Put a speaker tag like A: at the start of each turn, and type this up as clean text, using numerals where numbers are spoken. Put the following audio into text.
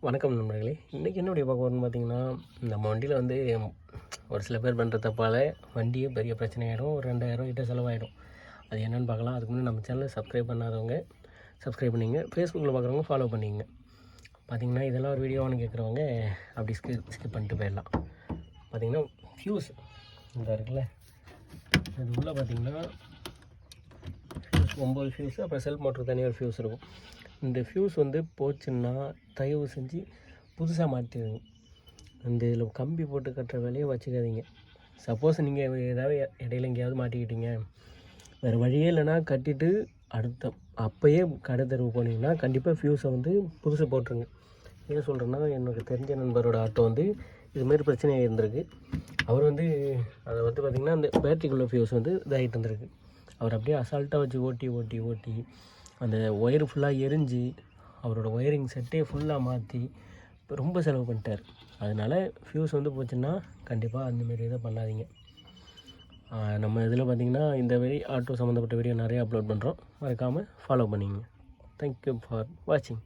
A: வணக்கம் நண்பர்களே. இன்றைக்கி என்ன வீடியோ பார்க்க போகிறோம்னு பார்த்தீங்கன்னா, நம்ம வண்டியில் வந்து ஒரு சில பேர் பண்ணுற தப்பால் வண்டியே பெரிய பிரச்சனையாயிடும். ஒரு 2000 கிட்ட செலவாயிடும். அது என்னென்னு பார்க்கலாம். அதுக்கு முன்னாடி நம்ம சேனலை சப்ஸ்கிரைப் பண்ணாதவங்க சப்ஸ்கிரைப் பண்ணிங்க. ஃபேஸ்புக்கில் பார்க்குறவங்க ஃபாலோ பண்ணிங்க. பார்த்திங்கன்னா இதெல்லாம் ஒரு வீடியோவானு கேட்குறவங்க அப்படி ஸ்கிப் பண்ணிட்டு போயிடலாம். பார்த்திங்கன்னா ஃப்யூஸ் இந்த இருக்குல்ல, அது உள்ளே பார்த்திங்கன்னா ஃப்யூஸ் 9 ஃப்யூஸு, அப்புறம் செல்ஃப் மோட்டருக்கு தனியாக ஒரு ஃப்யூஸ் இருக்கும். இந்த ஃப்யூஸ் வந்து போச்சுன்னா தயவு செஞ்சு புதுசாக மாற்றிடுங்க. இந்த இதில் கம்பி போட்டு கட்டுற வேலையை வச்சுக்காதீங்க. சப்போஸ் நீங்கள் ஏதாவது இடையில எங்கேயாவது மாட்டிக்கிட்டீங்க, வேறு வழியே இல்லைன்னா கட்டிட்டு அப்போயே கடை தெருவு போனீங்கன்னா கண்டிப்பாக ஃப்யூஸை வந்து புதுசு போட்டுருங்க. ஏன் சொல்கிறேன்னா, எனக்கு தெரிஞ்ச நண்பரோட ஆட்டோ வந்து இதுமாரி பிரச்சனையாக இருந்திருக்கு. அவர் வந்து அதை வந்து பார்த்திங்கன்னா அந்த பேட்டரிக்குள்ள ஃப்யூஸ் வந்து இதாகிட்டு இருந்திருக்கு. அவர் அப்படியே அசால்ட்டாக வச்சு ஓட்டி அந்த ஒயரு ஃபுல்லாக எரிஞ்சு அவரோட ஒயரிங் செட்டே ஃபுல்லாக மாற்றி ரொம்ப செலவு பண்ணிட்டார். அதனால் ஃப்யூஸ் வந்து போச்சுன்னா கண்டிப்பாக அந்தமாரி இதை பண்ணாதீங்க. நம்ம இதில் பார்த்திங்கன்னா இந்த ஆட்டோ சம்மந்தப்பட்ட வீடியோ நிறைய அப்லோட் பண்ணுறோம். மறக்காமல் ஃபாலோ பண்ணிங்க. தேங்க்யூ ஃபார் வாட்சிங்.